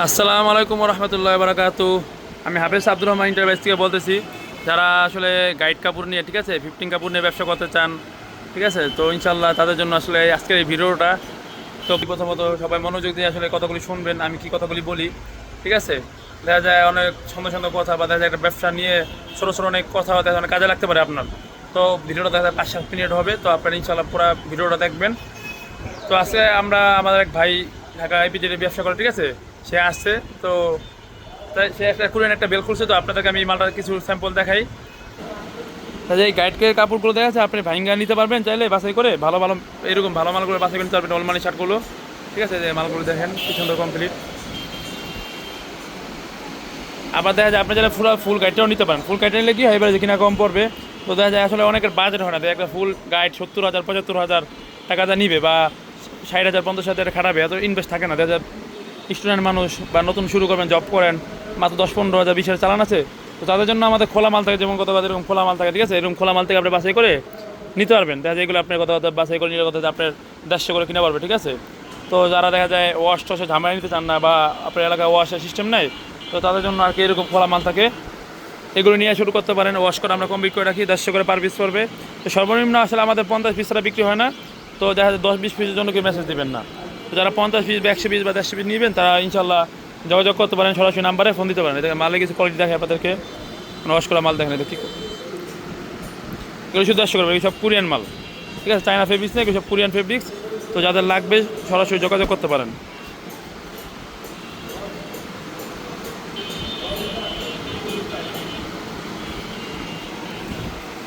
আসসালামু আলাইকুম রহমতুল্লাহ বারাকাতু। আমি হাফেজ আব্দুর রহমান ইন্টারপ্রাইজ থেকে বলতেছি। যারা আসলে গাইড কাপড় নিয়ে, ঠিক আছে, 15 কাপড় নিয়ে ব্যবসা করতে চান, ঠিক আছে, তো ইনশাল্লাহ তাদের জন্য আসলে আজকের এই ভিডিওটা। তো প্রথমত সবাই মনোযোগ দিয়ে আসলে কথাগুলি শুনবেন, আমি কি কথাগুলি বলি, ঠিক আছে। দেখা যায় অনেক সুন্দর সুন্দর কথা, বা দেখা যায় একটা ব্যবসা নিয়ে ছোটো ছোটো অনেক কথা দেখা যায় অনেক কাজে লাগতে পারে আপনার। তো ভিডিওটা দেখা যায় 5-7 মিনিট হবে, তো আপনারা ইনশাল্লাহ পুরো ভিডিওটা দেখবেন। তো আজকে আমরা আমাদের এক ভাই ঢাকা আইপিজেডে ব্যবসা করে, ঠিক আছে, সে আসছে। তো তাই সে একটা কোরিয়ান একটা বেল খুলছে, তো আপনাদেরকে আমি মালটার কিছু স্যাম্পল দেখাই। তাই এই গাইডকে কাপড়গুলো দেখা যাচ্ছে, আপনি ভাইঙ্গা নিতে পারবেন চাইলে বাছাই করে, ভালো ভালো এরকম ভালো মালগুলো বাছাই করে নিতে পারবেন। অলমানি শার্টগুলো, ঠিক আছে, যে মালগুলো দেখেন কি সুন্দর কমপ্লিট। আবার দেখা যায় আপনি যারা ফুল গাইডটাও নিতে পারেন। ফুল গাইড নিলে কি হয়, এবারে যে কিনা কম পড়বে। তো দেখা যায় আসলে অনেকের বাজেট হয় না, একটা ফুল গাইড 70,000 75,000 টাকা যা নিবে, বা 60,000 50,000 খারাপ, এত ইনভেস্ট থাকে না। দেখা যায় স্টুডেন্ট মানুষ বা নতুন শুরু করবেন, জব করেন, মাত্র 10-15,000 20,000 চালান আছে। তো তাদের জন্য আমাদের খোলা মাল থাকে, যেমন কথা এরকম খোলা মাল থাকে, ঠিক আছে, এরকম খোলা মাল থেকে আপনি বাছাই করে নিতে পারবেন। দেখা যায় এগুলো আপনার কথা বাছাই করে নিলে কথা আপনার 150 করে কিনা পারবে, ঠিক আছে। তো যারা দেখা যায় ওয়াশ টসে ঝামেলা নিতে চান না, বা আপনার এলাকায় ওয়াশের সিস্টেম নেই, তো তাদের জন্য আর কি এরকম খোলা মাল থাকে, এগুলো নিয়ে শুরু করতে পারেন। ওয়াশ করে আমরা কম বিক্রি করে রাখি, 150 করে পার পিস পড়বে। তো সর্বনিম্ন আসলে আমাদের 50 পিস ছাড়া বিক্রি হয় না। তো দেখা যায় 10-20 পিসের জন্য কেউ মেসেজ দেবেন না। তো যারা 50 পিস বা 100 পিস বা 150 পিস নেবেন, তারা ইনশাল্লাহ যোগাযোগ করতে পারেন, সরাসরি নাম্বারে ফোন দিতে পারেন। এদের মালে কিছু কোয়ালিটি দেখে আপনাদেরকে, ওয়াশ করা মাল দেখেন, এটা ঠিক এগুলো শুধু 150 করবে, সব কোরিয়ান মাল, ঠিক আছে, চায়না ফেব্রিক্স নেই, সব কোরিয়ান ফেব্রিক্স। তো যাদের লাগবে সরাসরি যোগাযোগ করতে পারেন।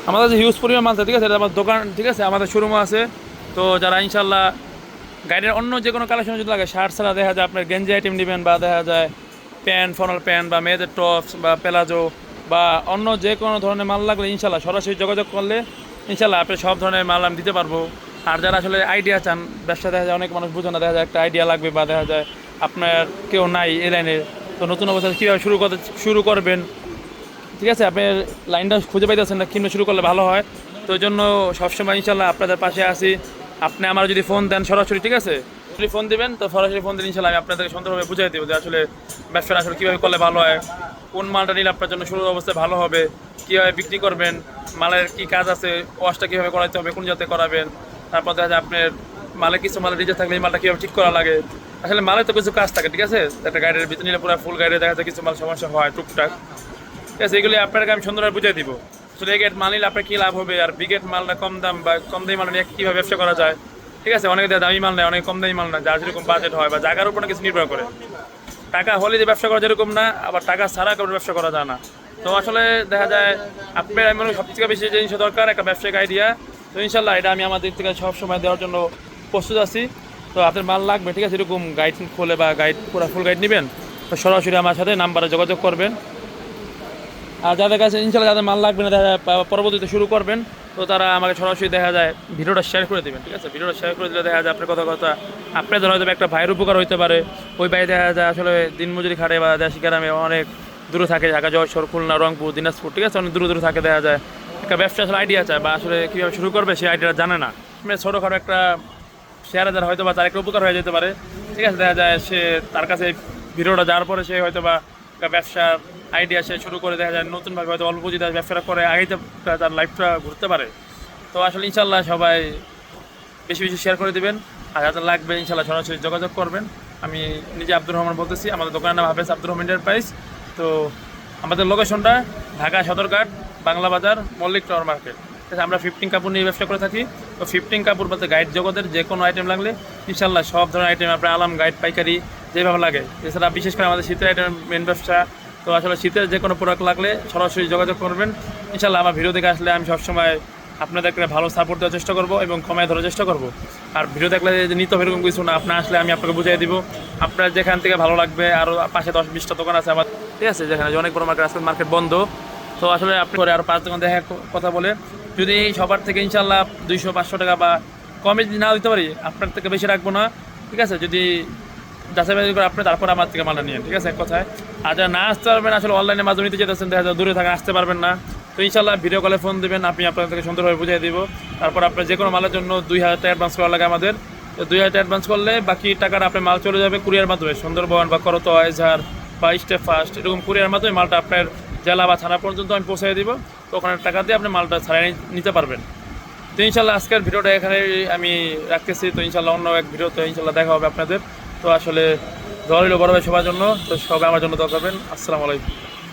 আমাদের যে হিউজ পরিমাণ মাল আছে, ঠিক আছে, এটা আমার দোকান, ঠিক আছে, আমাদের শোরুমও আছে। তো যারা ইনশাল্লাহ গাড়ির অন্য যে কোনো কালেকশন যদি লাগে, শার্ট ছাড়া দেখা যায় আপনার গেঞ্জি আইটেম নেবেন, বা দেখা যায় প্যান্ট, ফর্মাল প্যান্ট, বা মেয়েদের টপস বা প্লাজো, বা অন্য যে কোনো ধরনের মাল লাগলে ইনশাল্লাহ সরাসরি যোগাযোগ করলে ইনশাল্লাহ আপনি সব ধরনের মাল আমি দিতে পারবো। আর যারা আসলে আইডিয়া চান, ব্যবসা দেখা যায় অনেক মানুষ বুঝে না, দেখা যায় একটা আইডিয়া লাগবে, বা দেখা যায় আপনার কেউ নাই এই লাইনের, তো নতুন অবস্থায় কীভাবে শুরু করবেন, ঠিক আছে, আপনি লাইনটা খুঁজে পাইতেছেন না, কিভাবে শুরু করলে ভালো হয়। তো ওই জন্য সবসময় ইনশাল্লাহ আপনাদের পাশে আসি। আপনি আমার যদি ফোন দেন সরাসরি, ঠিক আছে, যদি ফোন দিবেন, তো সরাসরি ফোন দিন, ইনশাল্লাহ আমি আপনাদেরকে সুন্দরভাবে বুঝাই দেবো যে আসলে ব্যবসাটা আসলে কীভাবে করলে ভালো হয়, কোন মালটা নিলে আপনার জন্য শুরুর অবস্থায় ভালো হবে, কীভাবে বিক্রি করবেন, মালের কী কাজ আছে, ওয়াশটা কীভাবে করাতে হবে, কোন জাতে করাবেন। তারপর দেখা যায় আপনার মালে কিছু মালের রিজেক্ট থাকলে এই মালটা কীভাবে ঠিক করা লাগে। আসলে মালে তো কিছু কাজ থাকে, ঠিক আছে, একটা গাড়ির ভিতরে নিলে পুরো ফুল গাড়ি দেখা যায় কিছু মাল সমস্যা হয় টুকটাক, ঠিক আছে, এগুলি আপনাকে আমি সুন্দরভাবে বুঝিয়ে দিব। আসলে এই গেট মাল নিলে আপনার কী লাভ হবে, আর বিগেট মালটা কম দাম বা কম দামি মাল নিয়ে কীভাবে ব্যবসা করা যায়, ঠিক আছে। অনেকে দামি মাল নেয়, অনেক কম দামি মাল নেয়, যার যেরকম বাজেট হয় বা জায়গার উপর কিছু নির্ভর করে। টাকা হলে যে ব্যবসা করা যেরকম না, আবার টাকা ছাড়া কোনো ব্যবসা করা যায় না। তো আসলে দেখা যায় আপনার এমন সবথেকে বেশি জিনিস দরকার একটা ব্যবসায়িক আইডিয়া। তো ইনশাল্লাহ এটা আমি আমাদের থেকে সবসময় দেওয়ার জন্য প্রস্তুত আছি। তো আপনার মাল লাগবে, ঠিক আছে, এরকম গাইড খোলে বা গাইড পুরো ফুল গাইড নেবেন, তো সরাসরি আমার সাথে নাম্বারে যোগাযোগ করবেন। আর যাদের কাছে ইনশাল্লাহ যাদের মাল লাগবে না, দেখা যায় পরবর্তীতে শুরু করবেন, তো তারা আমাকে সরাসরি দেখা যায় ভিডিওটা শেয়ার করে দেবেন, ঠিক আছে। ভিডিওটা শেয়ার করে দিলে দেখা যায় আপনার কথা আপনাদের হয়তো একটা ভাইয়ের উপকার হতে পারে। ওই ভাই দেখা যায় আসলে দিনমজুরি খাটে, বা দেশি গ্রামে অনেক দূরে থাকে, ঢাকা, যশোর, খুলনা, রংপুর, দিনাজপুর, ঠিক আছে, অনেক দূরে থাকে। দেখা যায় একটা ব্যবসা আসলে আইডিয়া চায়, বা আসলে কীভাবে শুরু করবে সেই আইডিয়াটা জানে না। ছোটোখাটো একটা শেয়ারে যারা হয়তো বা তার একটা উপকার হয়ে যেতে পারে, ঠিক আছে। দেখা যায় সে তার কাছে ভিডিওটা যাওয়ার পরে সে হয়তো বা একটা ব্যবসার আইডিয়া সে শুরু করে, দেখা যায় নতুনভাবে হয়তো অল্প পুঁজিতে ব্যবসাটা করে আগেতে তার লাইফটা ঘুরতে পারে। তো আসলে ইনশাল্লাহ সবাই বেশি বেশি শেয়ার করে দেবেন। আর যাদের লাগবে ইনশাল্লাহ সরাসরি যোগাযোগ করবেন। আমি নিজে আব্দুর রহমান বলতেছি, আমাদের দোকানের নাম হাফেজ আব্দুর রহমান এন্টারপ্রাইজ। তো আমাদের লোকেশনটা ঢাকা সদরঘাট, বাংলা বাজার, মল্লিক টাওয়ার মার্কেট। আমরা 15 কাপড় নিয়ে ব্যবসা করে থাকি। তো 15 কাপড় বলতে গাইড জগতের যে কোনো আইটেম লাগলে ইনশাল্লাহ সব ধরনের আইটেম আপনার আলাম গাইড পাইকারি যেভাবে লাগে। এছাড়া বিশেষ করে আমাদের শীতের আইটেম মেন ব্যবসা। তো আসলে শীতের যে কোনো প্রোডাক্ট লাগলে সরাসরি যোগাযোগ করবেন। ইনশাল্লাহ আমার ভিডিও দেখে আসলে আমি সবসময় আপনাদেরকে ভালো সাপোর্ট দেওয়ার চেষ্টা করবো এবং কমায় ধরার চেষ্টা করবো। আর ভিডিও দেখলে যে নিতে এরকম কিছু না, আপনার আসলে আমি আপনাকে বুঝিয়ে দিব। আপনার যেখান থেকে ভালো লাগবে, আরও পাশে 10-20টা দোকান আছে আমার, ঠিক আছে, যেখানে অনেক বড় মার্কেট, আজকে মার্কেট বন্ধ। তো আসলে আপনি করে আরও 5 দোকান দেখা কথা বলে যদি সবার থেকে ইনশাল্লাহ 200-500 টাকা বা কমে যদি না দিতে পারি, আপনার থেকে বেশি রাখবো না, ঠিক আছে। যদি যাচাই বাছাই করে আপনি তারপর আমার থেকে মালটা নিয়ে, ঠিক আছে, এক কথায়। আর যারা না আসতে পারবেন, আসলে অনলাইনের মাধ্যমে নিতে যেতেছেন, দেখা যায় দূরে থাকা আসতে পারবেন না, তো ইনশাল্লাহ ভিডিও কলে ফোন দেবেন, আমি আপনাদেরকে সুন্দরভাবে বুঝিয়ে দিব। তারপর আপনার যে কোনো মালের জন্য 2,000 টাকা অ্যাডভান্স করা লাগে আমাদের। তো 2000 টাকা অ্যাডভান্স করলে বাকি টাকাটা আপনার মাল চলে যাবে কুরিয়ার মাধ্যমে, সুন্দরবন বা করতোয়া, এজাহার বা স্টেপ ফার্স্ট এরকম কুরিয়ার মাধ্যমে মালটা আপনার জেলা বা থানা পর্যন্ত আমি পৌঁছে দিব। তো ওখানে টাকা দিয়ে আপনি মালটা ছাড়াই নিতে পারবেন। তো ইনশাল্লাহ আজকের ভিডিওটা এখানে আমি রাখতেছি। তো ইনশাল্লাহ অন্য এক ভিডিওতে ইনশাল্লাহ দেখা হবে আপনাদের। তো আসলে দোয়া রইল বড় ভাই সবার জন্য, তো সবাই আমার জন্য দোয়া করবেন। আসসালামু আলাইকুম।